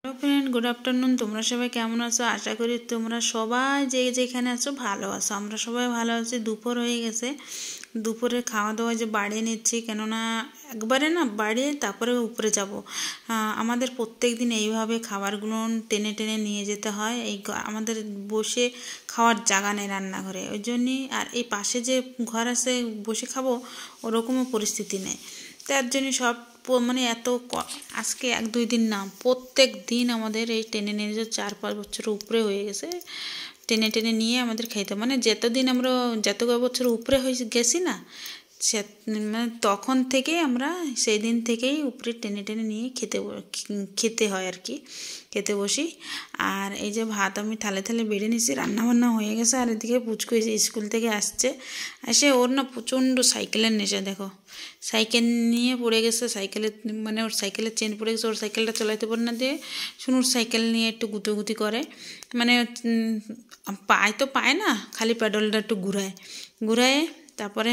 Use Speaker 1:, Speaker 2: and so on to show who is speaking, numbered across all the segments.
Speaker 1: Hello friend, good afternoon. তোমরা সবাই কেমন আছো? আশা করি তোমরা সবাই যেখানে আছো ভালো আছো। আমরা সবাই ভালো আছি। দুপুর হয়ে গেছে, দুপুরে খাওয়া দাওয়া যে বাড়িয়ে নিচ্ছি, কেননা একবারে না বাড়িয়ে তারপরে উপরে যাব। আমাদের প্রত্যেক দিন এইভাবে খাবারগুলো টেনে টেনে নিয়ে যেতে হয়। আমাদের বসে খাওয়ার জায়গা নেই রান্নাঘরে, ওই জন্যই। আর এই পাশে যে ঘর আছে বসে খাবো, ওরকমও পরিস্থিতি নেই। তার জন্য সব মানে আজকে 1-2 দিন না, প্রত্যেক দিন আমাদের এই টেনে নিয়ে যে 4-5 বছরের উপরে হয়ে গেছে, টেনে টেনে নিয়ে আমাদের খাইতে, মানে যত বছর উপরে হয়ে গেছি না, সে মানে তখন থেকে আমরা সেই দিন থেকেই উপরে টেনে টেনে নিয়ে খেতে হয় আর কি, খেতে বসি। আর এই যে ভাত আমি থালে থালে বেড়ে নিয়েছি, রান্নাবান্না হয়ে গেছে। আর এদিকে পুচকু এসে স্কুল থেকে আসছে, এসে ওর না প্রচণ্ড সাইকেলের নেশা। দেখো, সাইকেল নিয়ে পড়ে গেছে, মানে ওর সাইকেলের চেন পড়ে গেছে, ওর সাইকেলটা চালাতে পারে না দিয়ে শুনুর সাইকেল নিয়ে একটু গুতোগুতি করে, মানে পায় না, খালি প্যাডলটা একটু ঘুরায়। তারপরে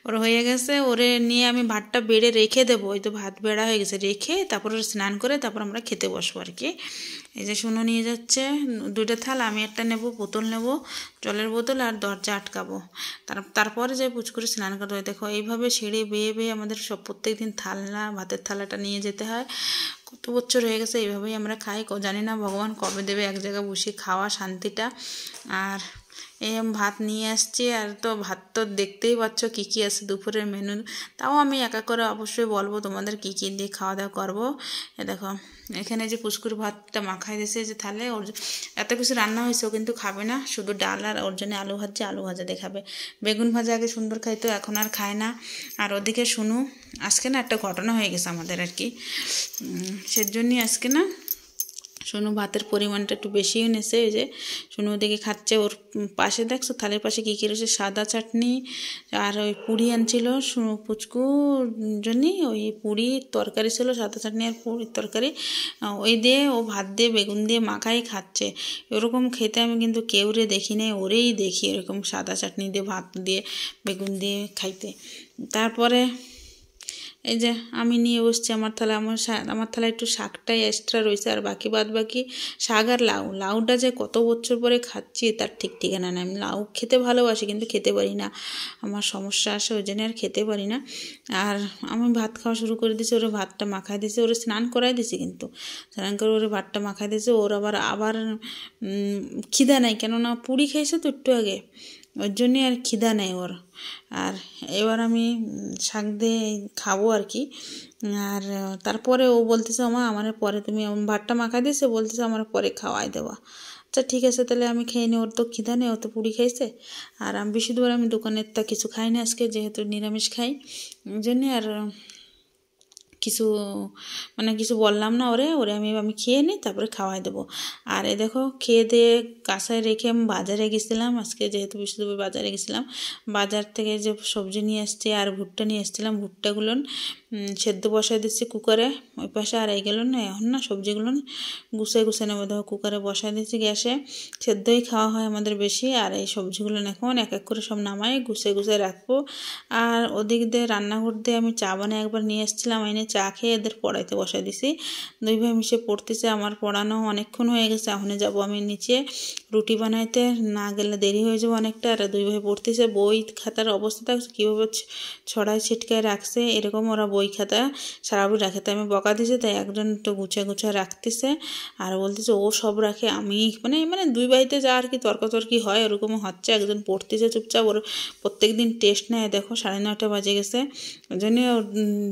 Speaker 1: ওর হয়ে গেছে, ওরে নিয়ে আমি ভাতটা বেড়ে রেখে দেবো। ওই তো ভাত বেড়া হয়ে গেছে, রেখে তারপর স্নান করে তারপর আমরা খেতে বসবো আর কি। এই যে শুনো নিয়ে যাচ্ছে 2টা থাল, আমি একটা নেব, বোতল নেব, জলের বোতল, আর দরজা আটকাবো। তারপরে যে পুচকুরে স্নান করতে হয়। দেখো এইভাবে সিঁড়ি বেয়ে বেয়ে আমাদের প্রত্যেক দিন ভাতের থালাটা নিয়ে যেতে হয়। কত বছর হয়ে গেছে এইভাবেই আমরা খাই। জানি না ভগবান কবে দেবে এক জায়গায় বসে খাওয়া শান্তিটা। আর এই ভাত নিয়ে আসছি, আর তো ভাত তো দেখতেই পাচ্ছ কী কী আছে দুপুরের মেনু। তাও আমি একা করে অবশ্যই বলবো তোমাদের কী কী দিয়ে খাওয়া দাওয়া করবো। দেখো এখানে যে পুচকুর ভাতটা মাখাই দিয়েছে যে থালে, ওর এত কিছু রান্না হয়েছে, ও কিন্তু খাবে না, শুধু ডাল আর ওর জন্য আলু ভাজা দিয়ে খাবে। বেগুন ভাজা আগে সুন্দর খাইতো, এখন আর খায় না। আর ওদিকে শুনু, আজকে না একটা ঘটনা হয়ে গেছে আমাদের আর কি, সেজন্যই আজকে না সোনু ভাতের পরিমাণটা একটু বেশিও নেছে। ওই যে সোনু ওদিকে খাচ্ছে, ওর পাশে দেখছো থালের পাশে কী কী রয়েছে, সাদা চাটনি আর ওই পুরি আনছিল পুচকুর জন্য, ওই পুরির তরকারি ছিল, সাদা চাটনি আর পুরির তরকারি, ওই দিয়ে ও ভাত দিয়ে বেগুন দিয়ে মাখাই খাচ্ছে। এরকম খেতে আমি কিন্তু কেউরে দেখি নাই, ওরেই দেখি এরকম সাদা চাটনি দিয়ে ভাত দিয়ে বেগুন দিয়ে খাইতে। তারপরে এই যে আমি নিয়ে বসছি আমার থালা, আমার থালায় একটু শাকটাই এক্সট্রা রয়েছে, আর বাকি শাক আর লাউটা যে কত বছর পরে খাচ্ছি তার ঠিক ঠিকানা নেই। আমি লাউ খেতে ভালোবাসি, কিন্তু খেতে পারি না, আমার সমস্যা আসে, ওই জন্য আর খেতে পারি না। আর আমি ভাত খাওয়া শুরু করে দিয়েছি, ওরে ভাতটা মাখাই দিয়েছি, ওরে স্নান করাই দিয়েছি, কিন্তু স্নান করে ওরে ভাতটা মাখাই দিয়েছি। ওর আবার খিদা নাই, কেননা পুরি খাইছে তো একটু আগে, ওর জন্যে আর খিদা নেই ওর। আর এবার আমি শাক দিয়ে খাবো আর কি। আর তারপরে ও বলতেছে, আমার পরে তুমি ভাতটা মাখা দিয়েছে, বলতেছে আমার পরে খাওয়াই দেওয়া। আচ্ছা ঠিক আছে, তাহলে আমি খেয়ে নিই, ওর তো খিদা নেই, ও তো পুরি খাইছে। আর আমি বৃহস্পতিবার আমি দোকানের তা কিছু খাই না আজকে, যেহেতু নিরামিষ খাই, ওই জন্যে আর কিছু বললাম না ওরে আমি খেয়ে নিই, তারপরে খাওয়াই দেবো। আর এ দেখো খেয়ে দিয়ে কাঁসায় রেখে আমি বাজারে গেছিলাম আজকে, যেহেতু বৃহস্পতিবার বাজারে গেছিলাম। বাজার থেকে যে সবজি নিয়ে আসছি আর ভুট্টা নিয়ে এসেছিলাম, ভুট্টাগুলো সেদ্ধ বসাই দিচ্ছি কুকারে ওই পাশে। আর এইগুলো না এখন না সবজিগুলো গুছিয়ে নেবো। দেখো কুকারে বসাই দিচ্ছি গ্যাসে, সেদ্ধই খাওয়া হয় আমাদের বেশি। আর এই সবজিগুলো এখন এক এক করে সব নামাই গুছিয়ে রাখবো। আর ওদিক দিয়ে রান্নাঘর দিয়ে আমি চা বানিয়ে একবার নিয়ে এসেছিলাম, এনে চা খেয়ে এদের পড়াইতে বসাই দিছি। 2 ভাই মিশে পড়তেছে, আমার পড়ানো অনেকক্ষণ হয়ে গেছে। এখন যাব আমি নিচে রুটি বানাইতে, না গেলে দেরি হয়ে যাবে অনেকটা। আর 2 ভাই পড়তেছে, বই খাতার অবস্থা দেখছে কীভাবে ছড়ায় ছিটকায় রাখছে, এরকম ওরা বই খাতা সারাবই রাখে। তাই আমি বকা দিয়েছি, তাই একজন একটু গুছিয়ে রাখতেছে। আর বলতেছে ও সব রাখে, আমি মানে 2 ভাইতে যা আর কি তর্কাতর্কি হয় ওরকম হচ্ছে। একজন পড়তেছে চুপচাপ, ওর প্রত্যেক দিন টেস্ট নেয়। দেখো 9:30 বাজে গেছে, ওই জন্য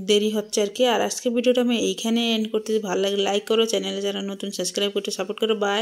Speaker 1: দেরি হচ্ছে আর কি। আর আজকে ভিডিওটা আমি এইখানে এন্ড করতেছি। ভালো লাগে লাইক করো, চ্যানেলে যারা নতুন সাবস্ক্রাইব করতে সাপোর্ট করো। বাই।